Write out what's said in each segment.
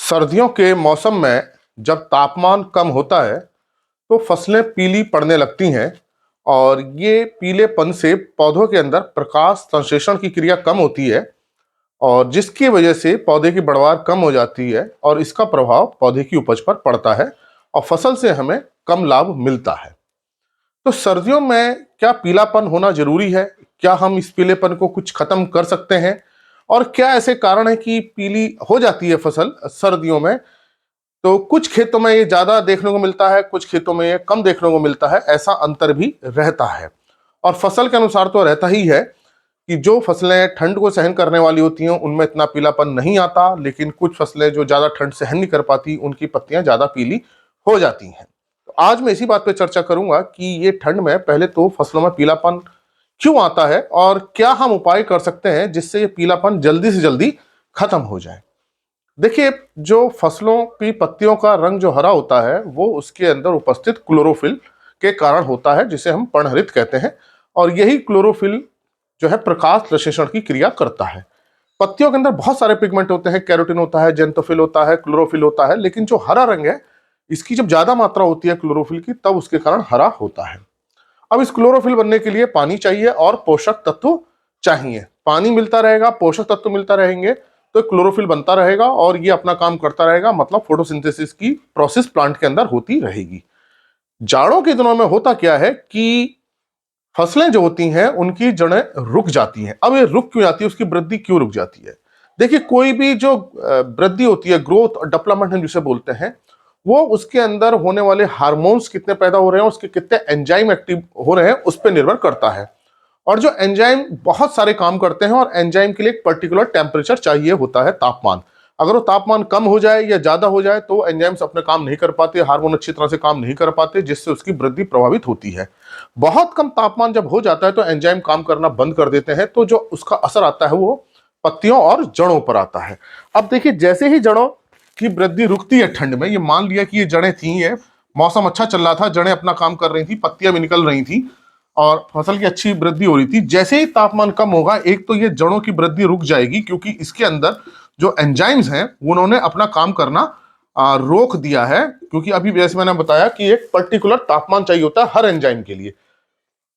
सर्दियों के मौसम में जब तापमान कम होता है तो फसलें पीली पड़ने लगती हैं और ये पीलेपन से पौधों के अंदर प्रकाश संश्लेषण की क्रिया कम होती है और जिसकी वजह से पौधे की बढ़वार कम हो जाती है और इसका प्रभाव पौधे की उपज पर पड़ता है और फसल से हमें कम लाभ मिलता है। तो सर्दियों में क्या पीलापन होना जरूरी है? क्या हम इस पीलेपन को कुछ खत्म कर सकते हैं? और क्या ऐसे कारण है कि पीली हो जाती है फसल सर्दियों में? तो कुछ खेतों में ये ज्यादा देखने को मिलता है, कुछ खेतों में ये कम देखने को मिलता है, ऐसा अंतर भी रहता है। और फसल के अनुसार तो रहता ही है कि जो फसलें ठंड को सहन करने वाली होती हैं उनमें इतना पीलापन नहीं आता, लेकिन कुछ फसलें जो ज्यादा ठंड सहन नहीं कर पाती उनकी पत्तियां ज्यादा पीली हो जाती हैं। तो आज मैं इसी बात पे चर्चा करूंगा कि ये ठंड में पहले तो फसलों में पीलापन क्यों आता है और क्या हम उपाय कर सकते हैं जिससे ये पीलापन जल्दी से जल्दी खत्म हो जाए। देखिए, जो फसलों की पत्तियों का रंग जो हरा होता है वो उसके अंदर उपस्थित क्लोरोफिल के कारण होता है, जिसे हम पर्णहरित कहते हैं। और यही क्लोरोफिल जो है प्रकाश संश्लेषण की क्रिया करता है। पत्तियों के अंदर बहुत सारे पिगमेंट होते हैं, कैरोटीन होता है, जेंथोफिल होता है, क्लोरोफिल होता है, लेकिन जो हरा रंग है इसकी जब ज्यादा मात्रा होती है क्लोरोफिल की तब उसके कारण हरा होता है। अब इस क्लोरोफिल बनने के लिए पानी चाहिए और पोषक तत्व चाहिए। पानी मिलता रहेगा, पोषक तत्व मिलता रहेंगे तो क्लोरोफिल बनता रहेगा और ये अपना काम करता रहेगा, मतलब फोटोसिंथेसिस की प्रोसेस प्लांट के अंदर होती रहेगी। जाड़ों के दिनों में होता क्या है कि फसलें जो होती हैं उनकी जड़ें रुक जाती हैं। अब ये रुक क्यों जाती है, उसकी वृद्धि क्यों रुक जाती है? देखिए, कोई भी जो वृद्धि होती है, ग्रोथ और डेवलपमेंट हम जिसे बोलते हैं, वो उसके अंदर होने वाले हार्मोन्स कितने पैदा हो रहे हैं, उसके कितने एंजाइम एक्टिव हो रहे हैं उस पर निर्भर करता है। और जो एंजाइम बहुत सारे काम करते हैं और एंजाइम के लिए एक पर्टिकुलर टेम्परेचर चाहिए होता है, तापमान। अगर वो तापमान कम हो जाए या ज्यादा हो जाए तो एंजाइम्स अपने काम नहीं कर पाते, हार्मोन अच्छी तरह से काम नहीं कर पाते, जिससे उसकी वृद्धि प्रभावित होती है। बहुत कम तापमान जब हो जाता है तो एंजाइम काम करना बंद कर देते हैं, तो जो उसका असर आता है वो पत्तियों और जड़ों पर आता है। अब देखिए, जैसे ही जड़ों की वृद्धि रुकती है ठंड में, ये मान लिया कि ये जड़ें थी, ये मौसम अच्छा चल रहा था, जड़ें अपना काम कर रही थी, पत्तियां भी निकल रही थी और फसल की अच्छी वृद्धि हो रही थी। जैसे ही तापमान कम होगा, एक तो ये जड़ों की वृद्धि रुक जाएगी क्योंकि इसके अंदर जो एंजाइम्स हैं उन्होंने अपना काम करना रोक दिया है, क्योंकि अभी जैसे मैंने बताया कि एक पर्टिकुलर तापमान चाहिए होता है हर एंजाइम के लिए।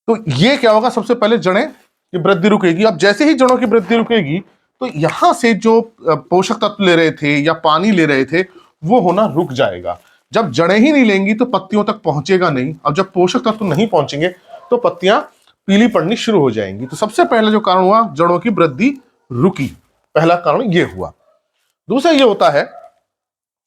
तो ये क्या होगा, सबसे पहले जड़ें की वृद्धि रुकेगी। अब जैसे ही जड़ों की वृद्धि रुकेगी तो यहां से जो पोषक तत्व ले रहे थे या पानी ले रहे थे वो होना रुक जाएगा। जब जड़ें ही नहीं लेंगी तो पत्तियों तक पहुंचेगा नहीं। अब जब पोषक तत्व नहीं पहुंचेंगे तो पत्तियां पीली पड़नी शुरू हो जाएंगी। तो सबसे पहले जो कारण हुआ, जड़ों की वृद्धि रुकी, पहला कारण ये हुआ। दूसरा ये होता है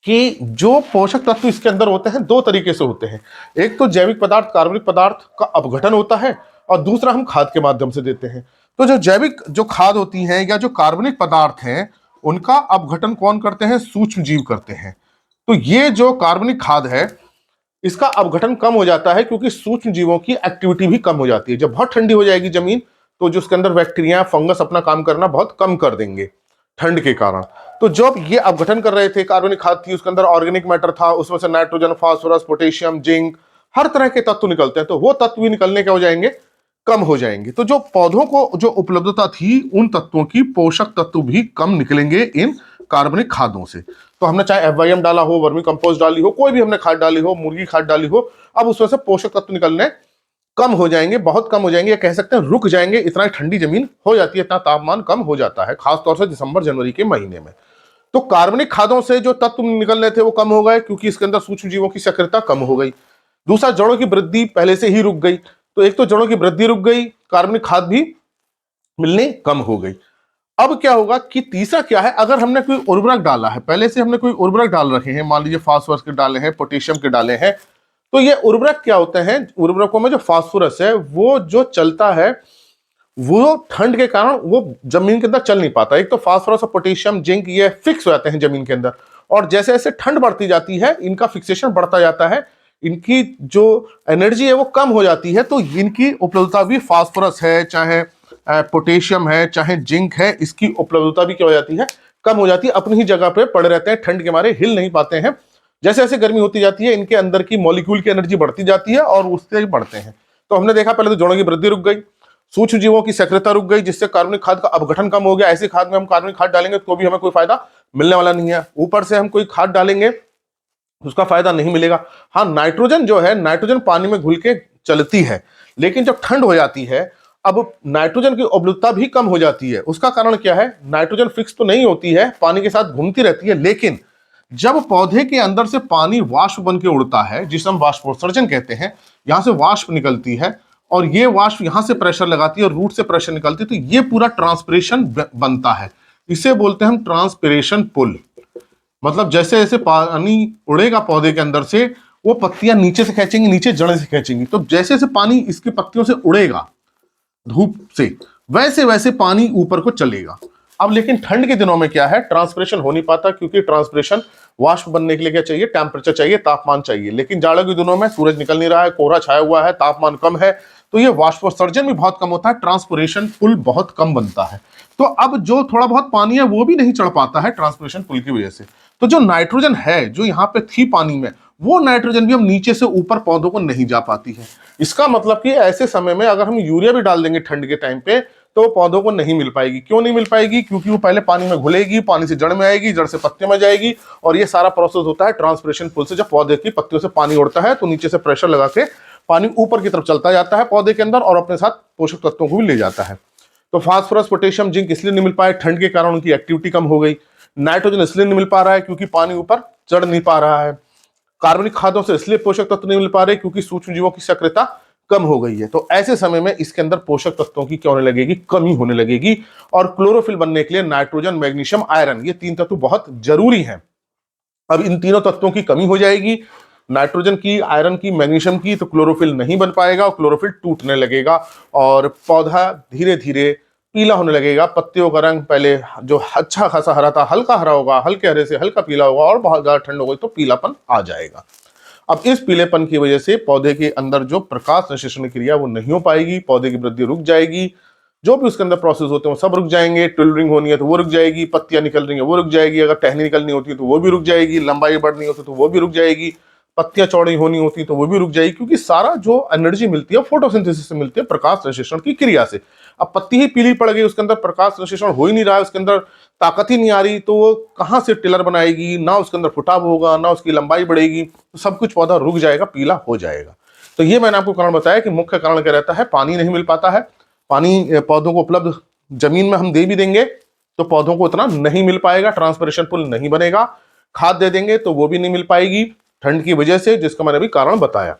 कि जो पोषक तत्व इसके अंदर होते हैं दो तरीके से होते हैं। एक तो जैविक पदार्थ, कार्बनिक पदार्थ का अपघटन होता है और दूसरा हम खाद के माध्यम से देते हैं। तो जो जैविक जो खाद होती है या जो कार्बनिक पदार्थ हैं उनका अपघटन कौन करते हैं? सूक्ष्म जीव करते हैं। तो ये जो कार्बनिक खाद है इसका अपघटन कम हो जाता है क्योंकि सूक्ष्म जीवों की एक्टिविटी भी कम हो जाती है। जब बहुत ठंडी हो जाएगी जमीन तो जो उसके अंदर बैक्टीरिया, फंगस अपना काम करना बहुत कम कर देंगे ठंड के कारण। तो जब ये अपघटन कर रहे थे, कार्बनिक खाद थी, उसके अंदर ऑर्गेनिक मैटर था, उसमें से नाइट्रोजन, फास्फोरस, पोटेशियम, जिंक, हर तरह के तत्व निकलते हैं, तो वो तत्व भी निकलने क्या हो जाएंगे? कम हो जाएंगे। तो जो पौधों को जो उपलब्धता थी उन तत्वों की, पोषक तत्व भी कम निकलेंगे इन कार्बनिक खादों से। तो हमने चाहे FYM डाला हो, वर्मी कंपोस्ट डाली हो, कोई भी हमने खाद डाली हो, मुर्गी खाद डाली हो, अब उसमें से पोषक तत्व निकलने कम हो जाएंगे, बहुत कम हो जाएंगे, या कह सकते हैं रुक जाएंगे। इतना ठंडी जमीन हो जाती है, इतना तापमान कम हो जाता है, खासतौर से दिसंबर जनवरी के महीने में। तो कार्बनिक खादों से जो तत्व निकल रहे थे वो कम हो गए क्योंकि इसके अंदर सूक्ष्म जीवों की सक्रियता कम हो गई। दूसरा, जड़ों की वृद्धि पहले से ही रुक गई। तो एक तो जड़ों की वृद्धि रुक गई, कार्बनिक खाद भी मिलनी कम हो गई। अब क्या होगा कि तीसरा क्या है, अगर हमने कोई उर्वरक डाला है, पहले से हमने कोई उर्वरक डाल रखे हैं, मान लीजिए फास्फोरस के डाले हैं, पोटेशियम के डाले हैं, तो ये उर्वरक क्या होते हैं? उर्वरकों में जो फास्फोरस है वो जो चलता है वो ठंड के कारण वो जमीन के अंदर चल नहीं पाता। एक तो फास्फोरस और पोटेशियम, जिंक, ये फिक्स हो जाते हैं जमीन के अंदर, और जैसे जैसे ठंड बढ़ती जाती है इनका फिक्सेशन बढ़ता जाता है, इनकी जो एनर्जी है वो कम हो जाती है। तो इनकी उपलब्धता भी, फास्फोरस है, चाहे पोटेशियम है, चाहे जिंक है, इसकी उपलब्धता भी क्या हो जाती है? कम हो जाती है, अपनी ही जगह पे पड़े रहते हैं, ठंड के मारे हिल नहीं पाते हैं। जैसे जैसे गर्मी होती जाती है इनके अंदर की मॉलिक्यूल की एनर्जी बढ़ती जाती है और उससे ही बढ़ते हैं। तो हमने देखा पहले तो जड़ों की वृद्धि रुक गई, सूक्ष्म जीवों की सक्रियता रुक गई, जिससे कार्बनिक खाद का अपघटन कम हो गया। ऐसी खाद में हम कार्बनिक खाद डालेंगे तो भी हमें कोई फायदा मिलने वाला नहीं है। ऊपर से हम कोई खाद डालेंगे उसका फायदा नहीं मिलेगा। हाँ, नाइट्रोजन जो है, नाइट्रोजन पानी में घुल के चलती है, लेकिन जब ठंड हो जाती है, अब नाइट्रोजन की उपलब्धता भी कम हो जाती है। उसका कारण क्या है? नाइट्रोजन फिक्स तो नहीं होती है, पानी के साथ घूमती रहती है, लेकिन जब पौधे के अंदर से पानी वाष्प बन के उड़ता है, जिसे हम वाष्पोत्सर्जन कहते हैं, यहां से वाष्प निकलती है और ये वाष्प यहां से प्रेशर लगाती है और रूट से प्रेशर निकलती है, तो ये पूरा ट्रांसपिरेशन बनता है। इसे बोलते हैं हम ट्रांसपिरेशन पुल। मतलब जैसे जैसे पानी उड़ेगा पौधे के अंदर से, वो पत्तियां नीचे से खींचेंगी, नीचे जड़ से खींचेंगी, तो जैसे जैसे पानी इसकी पत्तियों से उड़ेगा धूप से, वैसे वैसे पानी ऊपर को चलेगा। अब लेकिन ठंड के दिनों में क्या है, ट्रांसपिरेशन हो नहीं पाता, क्योंकि ट्रांसपिरेशन वाष्प बनने के लिए क्या चाहिए? टेम्परेचर चाहिए, तापमान चाहिए। लेकिन जाड़ों के दिनों में सूरज निकल नहीं रहा है, कोहरा छाया हुआ है, तापमान कम है, तो ये वाष्पोत्सर्जन भी बहुत कम होता है, ट्रांसपिरेशन पुल बहुत कम बनता है। तो अब जो थोड़ा बहुत पानी है वो भी नहीं चढ़ पाता है ट्रांसपिरेशन पुल की वजह से। तो जो नाइट्रोजन है जो यहाँ पे थी पानी में, वो नाइट्रोजन भी हम नीचे से ऊपर पौधों को नहीं जा पाती है। इसका मतलब कि ऐसे समय में अगर हम यूरिया भी डाल देंगे ठंड के टाइम पे, तो पौधों को नहीं मिल पाएगी। क्यों नहीं मिल पाएगी? क्योंकि वो पहले पानी में घुलेगी, पानी से जड़ में आएगी, जड़ से पत्तियों में जाएगी, और ये सारा प्रोसेस होता है ट्रांसपिरेशन पुल से। जब पौधे की पत्तियों से पानी उड़ता है तो नीचे से प्रेशर लगा के पानी ऊपर की तरफ चलता जाता है पौधे के अंदर, और अपने साथ पोषक तत्वों को भी ले जाता है। तो फास्फोरस, पोटेशियम, जिंक इसलिए नहीं मिल पाए, ठंड के कारण उनकी एक्टिविटी कम हो गई। नाइट्रोजन इसलिए नहीं मिल पा रहा है क्योंकि पानी ऊपर चढ़ नहीं पा रहा है। कार्बनिक खादों से इसलिए पोषक तत्व नहीं मिल पा रहे क्योंकि सूक्ष्म जीवों की सक्रियता कम हो गई है। तो ऐसे समय में इसके अंदर पोषक तत्वों की क्या होने लगेगी? कमी होने लगेगी। और क्लोरोफिल बनने के लिए नाइट्रोजन, मैग्नीशियम, आयरन, ये 3 तत्व बहुत जरूरी हैं। अब इन तीनों तत्वों की कमी हो जाएगी, नाइट्रोजन की, आयरन की, मैग्नीशियम की, तो क्लोरोफिल नहीं बन पाएगा और क्लोरोफिल टूटने लगेगा और पौधा धीरे धीरे पीला होने लगेगा। पत्तियों का रंग पहले जो अच्छा खासा हरा था, हल्का हरा होगा, हल्के हरे से हल्का पीला होगा, और बहुत ज्यादा ठंड हो गई तो पीलापन आ जाएगा। अब इस पीलेपन की वजह से पौधे के अंदर जो प्रकाश संश्लेषण क्रिया वो नहीं हो पाएगी, पौधे की वृद्धि रुक जाएगी, जो भी उसके अंदर प्रोसेस होते हैं वो सब रुक जाएंगे। ट्विलरिंग होनी है तो वो रुक जाएगी, पत्तियां निकल रही है वो रुक जाएगी, अगर टहनी निकलनी होती है तो वो भी रुक जाएगी, लंबाई बढ़नी होती तो वो भी रुक जाएगी, पत्तियां चौड़ी होनी होती तो वो भी रुक जाएगी, क्योंकि सारा जो एनर्जी मिलती है फोटोसिंथेसिस से मिलती है, प्रकाश संश्लेषण की क्रिया से। अब पत्ती ही पीली पड़ गई, उसके अंदर प्रकाश संश्लेषण हो ही नहीं रहा है, उसके अंदर ताकत ही नहीं आ रही, तो वो कहां से टिलर बनाएगी? ना उसके अंदर फुटाव होगा, ना उसकी लंबाई बढ़ेगी, तो सब कुछ पौधा रुक जाएगा, पीला हो जाएगा। तो ये मैंने आपको कारण बताया कि मुख्य कारण क्या रहता है? पानी नहीं मिल पाता है। पानी पौधों को उपलब्ध जमीन में हम दे भी देंगे तो पौधों को इतना नहीं मिल पाएगा, ट्रांसपिरेशन पुल नहीं बनेगा। खाद दे देंगे तो वो भी नहीं मिल पाएगी ठंड की वजह से, जिसका मैंने अभी कारण बताया।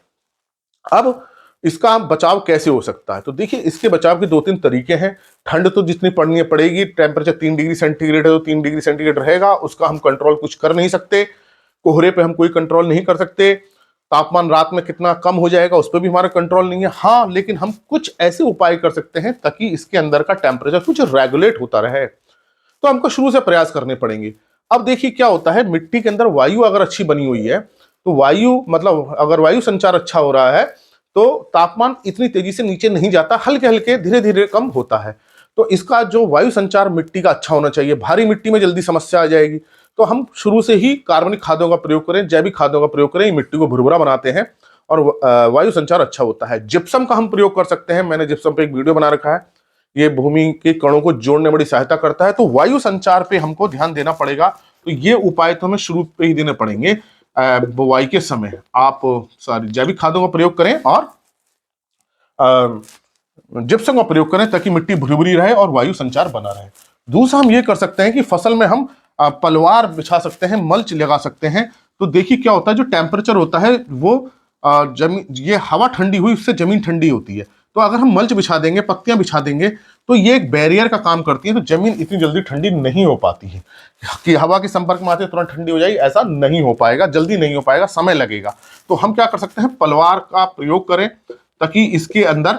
अब इसका बचाव कैसे हो सकता है? तो देखिए, इसके बचाव के 2-3 तरीके हैं। ठंड तो जितनी पड़नी है पड़ेगी, टेम्परेचर 3 डिग्री सेंटीग्रेड है तो 3 डिग्री सेंटीग्रेड रहेगा, उसका हम कंट्रोल कुछ कर नहीं सकते। कोहरे पे हम कोई कंट्रोल नहीं कर सकते। तापमान रात में कितना कम हो जाएगा उस पर भी हमारा कंट्रोल नहीं है। हाँ, लेकिन हम कुछ ऐसे उपाय कर सकते हैं ताकि इसके अंदर का टेम्परेचर कुछ रेगुलेट होता रहे, तो हमको शुरू से प्रयास करने पड़ेंगे। अब देखिए क्या होता है, मिट्टी के अंदर वायु अगर अच्छी बनी हुई है, तो वायु मतलब अगर वायु संचार अच्छा हो रहा है तो तापमान इतनी तेजी से नीचे नहीं जाता, हल्के हल्के धीरे धीरे कम होता है। तो इसका जो वायु संचार मिट्टी का अच्छा होना चाहिए। भारी मिट्टी में जल्दी समस्या आ जाएगी, तो हम शुरू से ही कार्बनिक खादों का प्रयोग करें, जैविक खादों का प्रयोग करें, मिट्टी को भुरभुरा बनाते हैं और वायु संचार अच्छा होता है। जिप्सम का हम प्रयोग कर सकते हैं, मैंने जिप्सम पे एक वीडियो बना रखा है, ये भूमि के कणों को जोड़ने में बड़ी सहायता करता है। तो वायु संचार पे हमको ध्यान देना पड़ेगा। तो ये उपाय तो हमें शुरू पे ही देने पड़ेंगे। बुवाई के समय आप सारी जैविक खादों का प्रयोग करें और जिप्सम का प्रयोग करें ताकि मिट्टी भुरभुरी रहे और वायु संचार बना रहे। दूसरा हम ये कर सकते हैं कि फसल में हम पलवार बिछा सकते हैं, मल्च लगा सकते हैं। तो देखिए क्या होता है, जो टेम्परेचर होता है वो जमीन, ये हवा ठंडी हुई उससे जमीन ठंडी होती है, तो अगर हम मल्च बिछा देंगे, पत्तियां बिछा देंगे, तो ये एक बैरियर का काम करती है, तो जमीन इतनी जल्दी ठंडी नहीं हो पाती है कि हवा के संपर्क में आते तुरंत ठंडी हो जाएगी, ऐसा नहीं हो पाएगा, जल्दी नहीं हो पाएगा, समय लगेगा। तो हम क्या कर सकते हैं, पलवार का प्रयोग करें ताकि इसके अंदर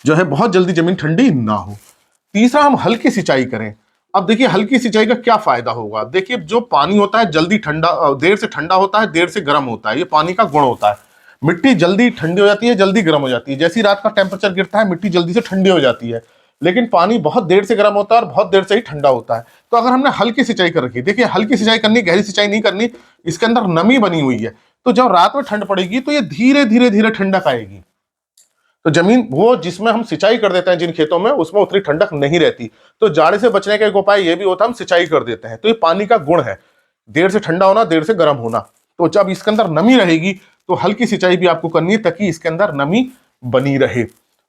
जो है बहुत जल्दी जमीन ठंडी ना हो। तीसरा, हम हल्की सिंचाई करें। अब देखिए हल्की सिंचाई का क्या फायदा होगा। देखिए जो पानी होता है जल्दी ठंडा, देर से ठंडा होता है, देर से गर्म होता है, ये पानी का गुण होता है। मिट्टी जल्दी ठंडी हो जाती है, जल्दी गर्म हो जाती है। जैसी रात का टेम्परेचर गिरता है मिट्टी जल्दी से ठंडी हो जाती है, लेकिन पानी बहुत देर से गर्म होता है और बहुत देर से ही ठंडा होता है। तो अगर हमने हल्की सिंचाई कर रखी, देखिए हल्की सिंचाई करनी, गहरी सिंचाई नहीं करनी, इसके अंदर नमी बनी हुई है, तो जब रात में ठंड पड़ेगी तो ये धीरे धीरे धीरे ठंडक आएगी। तो जमीन वो जिसमें हम सिंचाई कर देते हैं जिन खेतों में, उसमें उतनी ठंडक नहीं रहती। तो जाड़े से बचने का एक उपाय ये भी होता है, हम सिंचाई कर देते हैं। तो ये पानी का गुण है, देर से ठंडा होना, देर से गर्म होना। तो जब इसके अंदर नमी रहेगी तो हल्की सिंचाई भी आपको करनी है ताकि इसके अंदर नमी बनी रहे।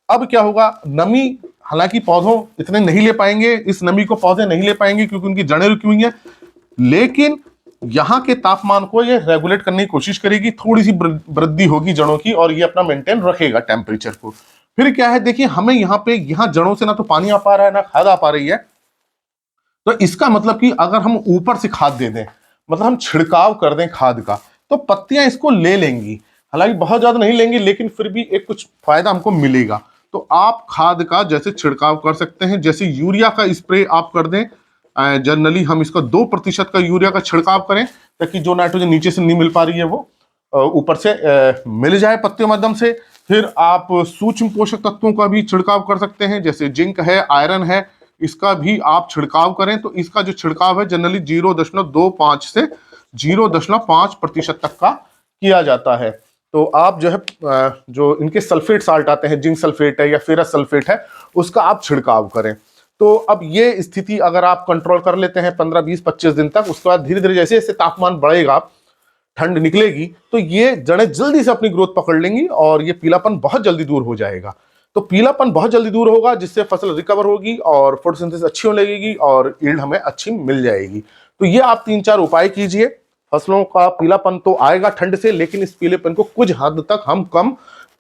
अब क्या होगा, नमी हालांकि पौधों इतने नहीं ले पाएंगे, इस नमी को पौधे नहीं ले पाएंगे क्योंकि उनकी जड़ें रुकी हुई हैं, लेकिन यहां के तापमान को ये रेगुलेट करने की कोशिश करेगी, थोड़ी सी वृद्धि होगी जड़ों की और ये अपना मेंटेन रखेगा टेम्परेचर को। फिर क्या है, देखिए हमें यहाँ जड़ों से ना तो पानी आ पा रहा है ना खाद आ पा रही है। तो इसका मतलब कि अगर हम ऊपर से खाद दे दें, मतलब हम छिड़काव कर दें खाद का, तो पत्तियां इसको ले लेंगी। हालांकि बहुत ज्यादा नहीं लेंगी, लेकिन फिर भी एक कुछ फायदा हमको मिलेगा। तो आप खाद का जैसे छिड़काव कर सकते हैं, जैसे यूरिया का स्प्रे आप कर दें। जनरली हम इसका 2% का यूरिया का छिड़काव करें ताकि जो नाइट्रोजन नीचे से नहीं मिल पा रही है वो ऊपर से मिल जाए पत्तियों माध्यम से। फिर आप सूक्ष्म पोषक तत्वों का भी छिड़काव कर सकते हैं, जैसे जिंक है, आयरन है, इसका भी आप छिड़काव करें। तो इसका जो छिड़काव है जनरली 0.25 से 0.5% तक का किया जाता है। तो आप जो है जो इनके सल्फेट साल्ट आते हैं, जिंक सल्फेट है या फेरस सल्फेट है, उसका आप छिड़काव करें। तो अब ये स्थिति अगर आप कंट्रोल कर लेते हैं 15, 20, 25 दिन तक, उसके बाद धीरे धीरे जैसे जैसे तापमान बढ़ेगा, ठंड निकलेगी, तो ये जड़ें जल्दी से अपनी ग्रोथ पकड़ लेंगी और ये पीलापन बहुत जल्दी दूर हो जाएगा। तो पीलापन बहुत जल्दी दूर होगा, जिससे फसल रिकवर होगी और फोटोसिंथेसिस अच्छी होने लगेगी और यील्ड हमें अच्छी मिल जाएगी। तो ये आप 3-4 उपाय कीजिए। फसलों का पीलापन तो आएगा ठंड से, लेकिन इस पीलेपन को कुछ हद तक हम कम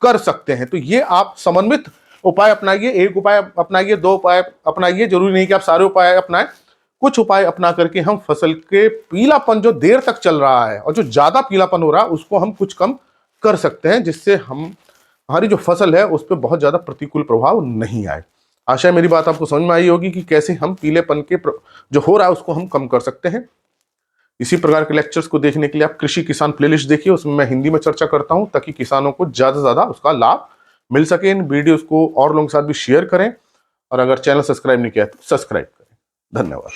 कर सकते हैं। तो ये आप समन्वित उपाय अपनाइए, एक उपाय अपनाइए, 2 उपाय अपनाइए, जरूरी नहीं कि आप सारे उपाय अपनाएं। कुछ उपाय अपना करके हम फसल के पीलापन जो देर तक चल रहा है और जो ज्यादा पीलापन हो रहा है उसको हम कुछ कम कर सकते हैं, जिससे हमारी जो फसल है उस पर बहुत ज्यादा प्रतिकूल प्रभाव नहीं आए। आशा है मेरी बात आपको समझ में आई होगी कि कैसे हम पीलेपन के जो हो रहा है उसको हम कम कर सकते हैं। इसी प्रकार के लेक्चर्स को देखने के लिए आप कृषि किसान प्लेलिस्ट देखिए, उसमें मैं हिंदी में चर्चा करता हूं ताकि किसानों को ज्यादा से ज्यादा उसका लाभ मिल सके। इन वीडियोस को और लोगों के साथ भी शेयर करें और अगर चैनल सब्सक्राइब नहीं किया तो सब्सक्राइब करें। धन्यवाद।